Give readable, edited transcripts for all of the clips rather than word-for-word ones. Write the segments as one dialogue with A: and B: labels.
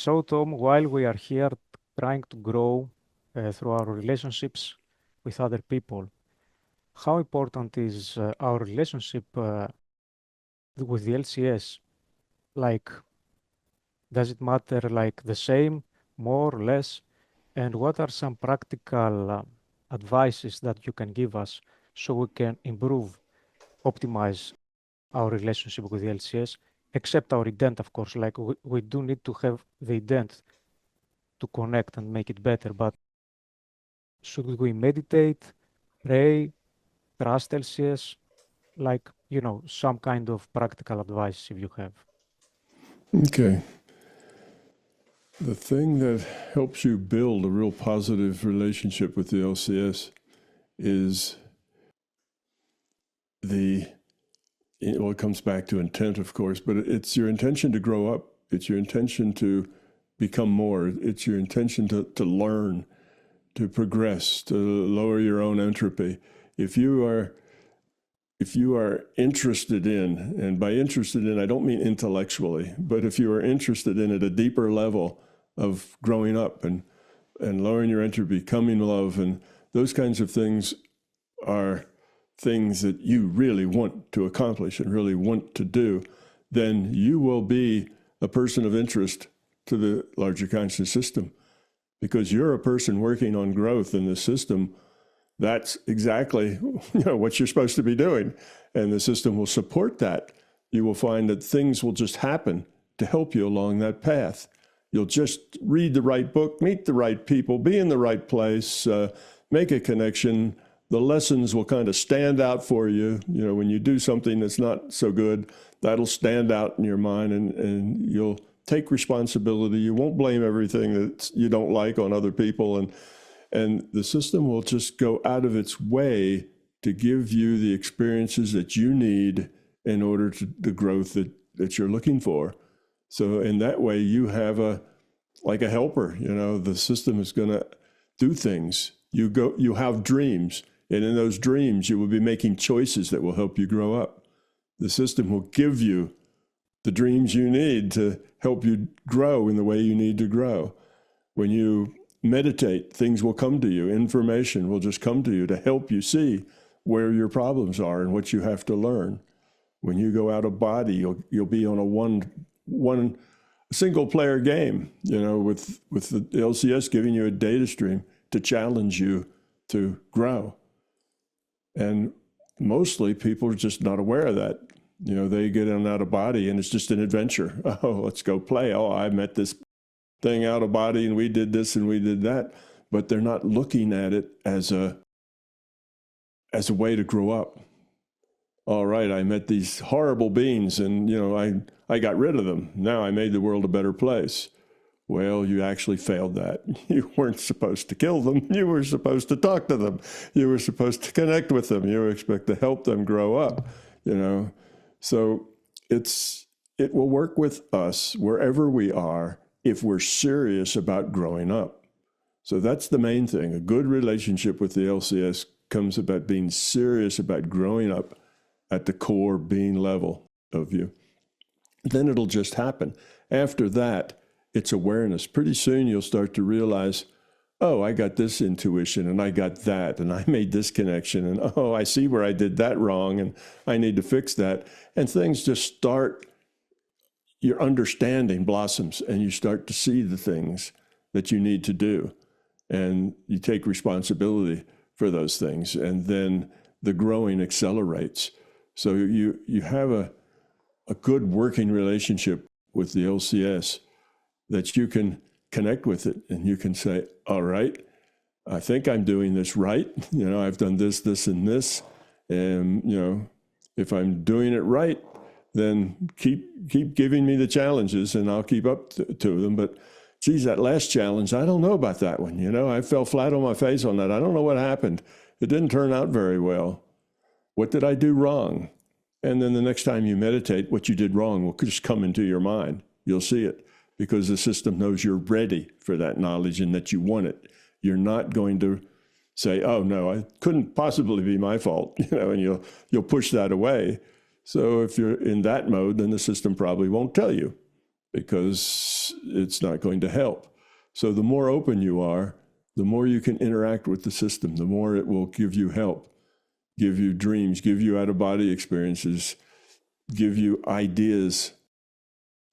A: So, Tom, while we are here trying to grow through our relationships with other people, how important is our relationship with the LCS? Like, does it matter like the same, more, less? And what are some practical advices that you can give us so we can improve, optimize our relationship with the LCS, except our intent, of course. Like, we do need to have the intent to connect and make it better, but should we meditate, pray, trust LCS? Like, some kind of practical advice if you have.
B: Okay. The thing that helps you build a real positive relationship with the LCS is it comes back to intent, of course, but it's your intention to grow up. It's your intention to become more. It's your intention to learn, to progress, to lower your own entropy. If you are interested in, and by interested in, I don't mean intellectually, but if you are interested in at a deeper level of growing up and lowering your entropy, becoming love, and those kinds of things are things that you really want to accomplish and really want to do, then you will be a person of interest to the larger conscious system. Because you're a person working on growth in the system, that's exactly what you're supposed to be doing. And the system will support that. You will find that things will just happen to help you along that path. You'll just read the right book, meet the right people, be in the right place, make a connection. The lessons will kind of stand out for you. When you do something that's not so good, that'll stand out in your mind, and you'll take responsibility. You won't blame everything that you don't like on other people. And the system will just go out of its way to give you the experiences that you need in order to the growth that you're looking for. So in that way, you have like a helper. The system is going to do things. You have dreams, and in those dreams, you will be making choices that will help you grow up. The system will give you the dreams you need to help you grow in the way you need to grow. When you meditate, things will come to you. Information will just come to you to help you see where your problems are and what you have to learn. When you go out of body, you'll be on a one single player game, with the LCS giving you a data stream to challenge you to grow. And mostly people are just not aware of that. They get in out of body and it's just an adventure. Oh, let's go play. Oh, I met this thing out of body and we did this and we did that. But they're not looking at it as a way to grow up. All right, I met these horrible beings and, I got rid of them. Now I made the world a better place. Well, you actually failed that. You weren't supposed to kill them. You were supposed to talk to them. You were supposed to connect with them. You were expected to help them grow up, So it will work with us wherever we are if we're serious about growing up. So that's the main thing. A good relationship with the LCS comes about being serious about growing up at the core being level of you. Then it'll just happen. After that, it's awareness. Pretty soon you'll start to realize, oh, I got this intuition and I got that and I made this connection and oh, I see where I did that wrong and I need to fix that. And things just start, your understanding blossoms and you start to see the things that you need to do. And you take responsibility for those things. And then the growing accelerates. So you have a good working relationship with the LCS that you can connect with it and you can say, all right, I think I'm doing this right. I've done this, this, and this. And, if I'm doing it right, then keep giving me the challenges and I'll keep up to them. But geez, that last challenge, I don't know about that one. I fell flat on my face on that. I don't know what happened. It didn't turn out very well. What did I do wrong? And then the next time you meditate, what you did wrong will just come into your mind. You'll see it because the system knows you're ready for that knowledge and that you want it. You're not going to say, oh, no, it couldn't possibly be my fault, and you'll push that away. So if you're in that mode, then the system probably won't tell you. because it's not going to help. So the more open you are, the more you can interact with the system, the more it will give you help, give you dreams, give you out-of-body experiences, give you ideas.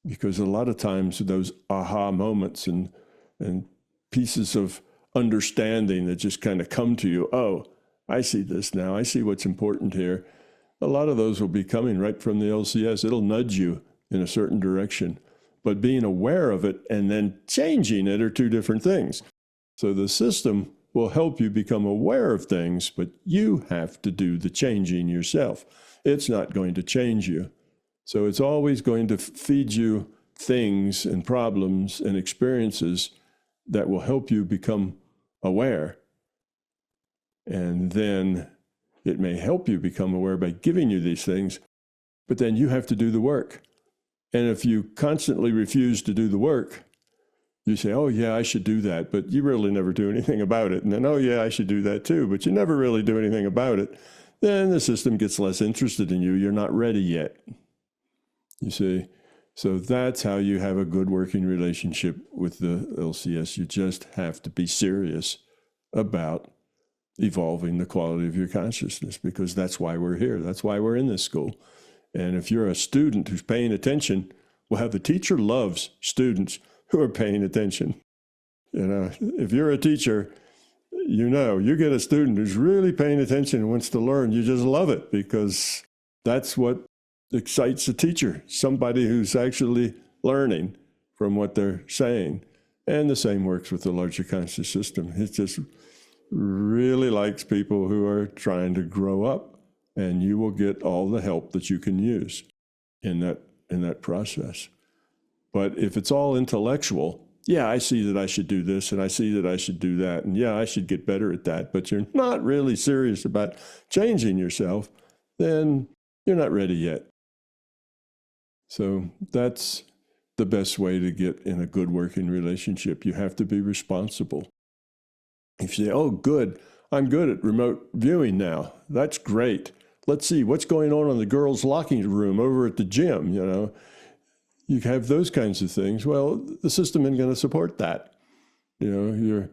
B: Because a lot of times those aha moments and pieces of understanding that just kind of come to you, oh, I see this now, I see what's important here. A lot of those will be coming right from the LCS. It'll nudge you in a certain direction. But being aware of it and then changing it are two different things. So the system will help you become aware of things, but you have to do the changing yourself. It's not going to change you. So it's always going to feed you things and problems and experiences that will help you become aware. And then it may help you become aware by giving you these things, but then you have to do the work. And if you constantly refuse to do the work, you say, oh yeah, I should do that, but you really never do anything about it. And then, oh yeah, I should do that too, but you never really do anything about it. Then the system gets less interested in you. You're not ready yet. You see? So that's how you have a good working relationship with the LCS. You just have to be serious about evolving the quality of your consciousness, because that's why we're here. That's why we're in this school. And if you're a student who's paying attention, well, the teacher loves students who are paying attention. You know, if you're a teacher, you know, you get a student who's really paying attention and wants to learn, you just love it, because that's what excites a teacher, somebody who's actually learning from what they're saying. And the same works with the larger conscious system. It just really likes people who are trying to grow up, and you will get all the help that you can use in that process. But if it's all intellectual, yeah, I see that I should do this, and I see that I should do that, and yeah, I should get better at that, but you're not really serious about changing yourself, then you're not ready yet. So that's the best way to get in a good working relationship. You have to be responsible. If you say, oh, good, I'm good at remote viewing now. That's great. Let's see what's going on in the girls' locker room over at the gym, you know. You have those kinds of things. Well, the system isn't going to support that. You know,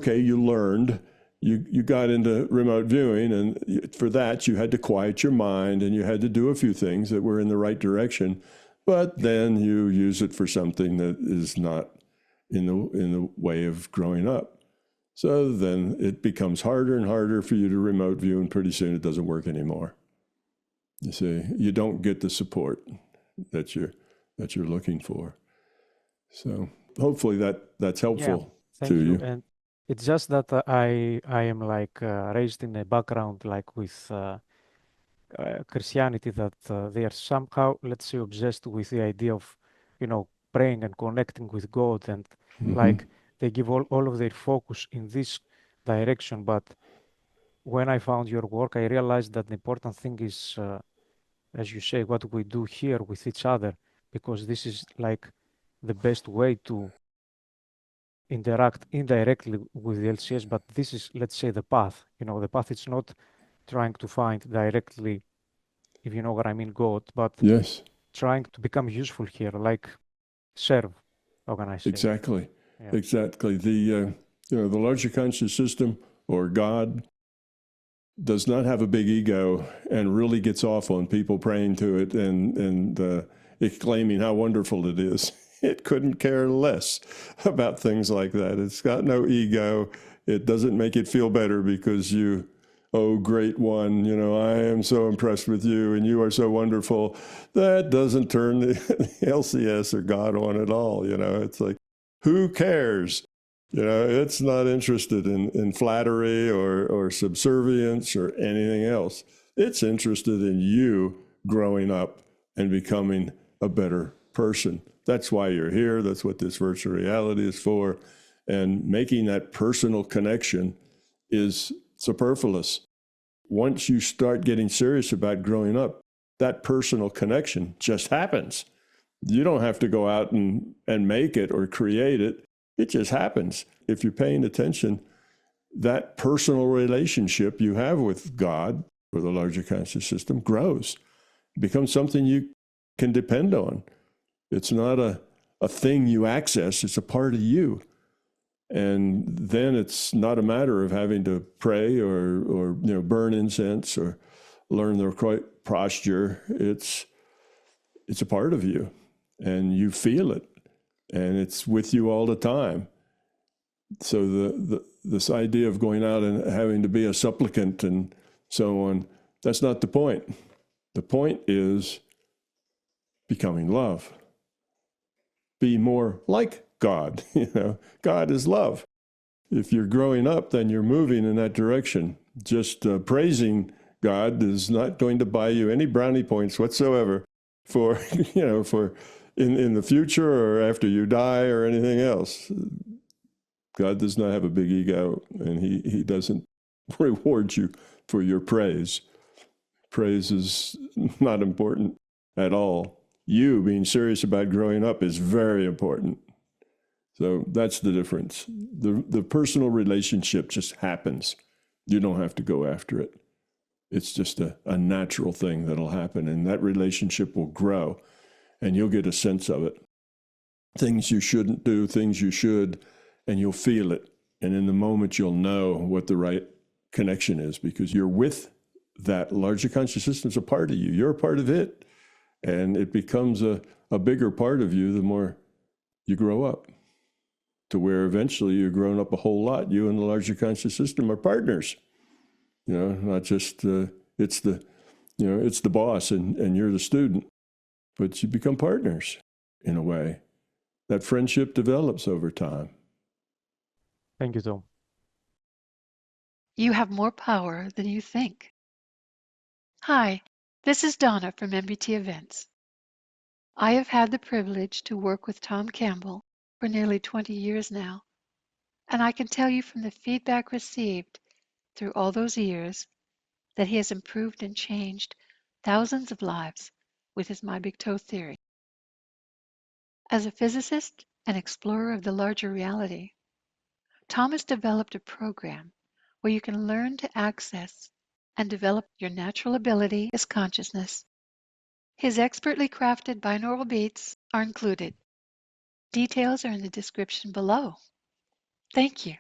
B: you learned, you got into remote viewing, and for that you had to quiet your mind, and you had to do a few things that were in the right direction. But then you use it for something that is not in the way of growing up. So then it becomes harder and harder for you to remote view, and pretty soon it doesn't work anymore. You see, you don't get the support that you're looking for. So hopefully that's helpful to you.
A: And it's just that I am like raised in a background like with Christianity, that they are somehow, let's say, obsessed with the idea of, praying and connecting with God, and like they give all of their focus in this direction. But when I found your work, I realized that the important thing is, as you say, what we do here with each other, because this is like the best way to interact indirectly with the LCS. But this is, let's say, the path. The path is not trying to find directly, if you know what I mean, God, but
B: yes,
A: trying to become useful here, like serve. How can I say?
B: Exactly.
A: Yeah.
B: Exactly. The larger conscious system, or God, does not have a big ego and really gets off on people praying to it and exclaiming how wonderful it is. It couldn't care less about things like that. It's got no ego. It doesn't make it feel better because you, oh, great one, I am so impressed with you and you are so wonderful. That doesn't turn the LCS or God on at all. It's like, who cares? It's not interested in flattery or subservience or anything else. It's interested in you growing up and becoming a better person. That's why you're here. That's what this virtual reality is for. And making that personal connection is superfluous. Once you start getting serious about growing up, that personal connection just happens. You don't have to go out and make it or create it. It just happens. If you're paying attention, that personal relationship you have with God or the larger conscious system grows. It becomes something you can depend on. It's not a a thing you access. It's a part of you. And then it's not a matter of having to pray or burn incense or learn the right posture. It's a part of you, and you feel it, and it's with you all the time. So this idea of going out and having to be a supplicant and so on, that's not the point. The point is becoming love. Be more like God. God is love. If you're growing up, then you're moving in that direction. Just praising God is not going to buy you any brownie points whatsoever for for in the future or after you die or anything else. God does not have a big ego, and he doesn't reward you for your praise. Praise is not important at all. You being serious about growing up is very important. So that's the difference. The personal relationship just happens. You don't have to go after it. It's just a natural thing that'll happen, and that relationship will grow, and you'll get a sense of it. Things you shouldn't do, things you should, and you'll feel it. And in the moment, you'll know what the right connection is, because you're with that larger conscious system. Is a part of you. You're a part of it. And it becomes a bigger part of you the more you grow up, to where eventually you're grown up a whole lot. You and the larger conscious system are partners. Not just it's the boss and you're the student, but you become partners in a way. That friendship develops over time.
A: Thank you, Tom.
C: You have more power than you think. Hi, this is Donna from MBT Events. I have had the privilege to work with Tom Campbell for nearly 20 years now, and I can tell you from the feedback received through all those years that he has improved and changed thousands of lives with his My Big Toe theory. As a physicist and explorer of the larger reality, Tom has developed a program where you can learn to access and develop your natural ability as consciousness. His expertly crafted binaural beats are included. Details are in the description below. Thank you.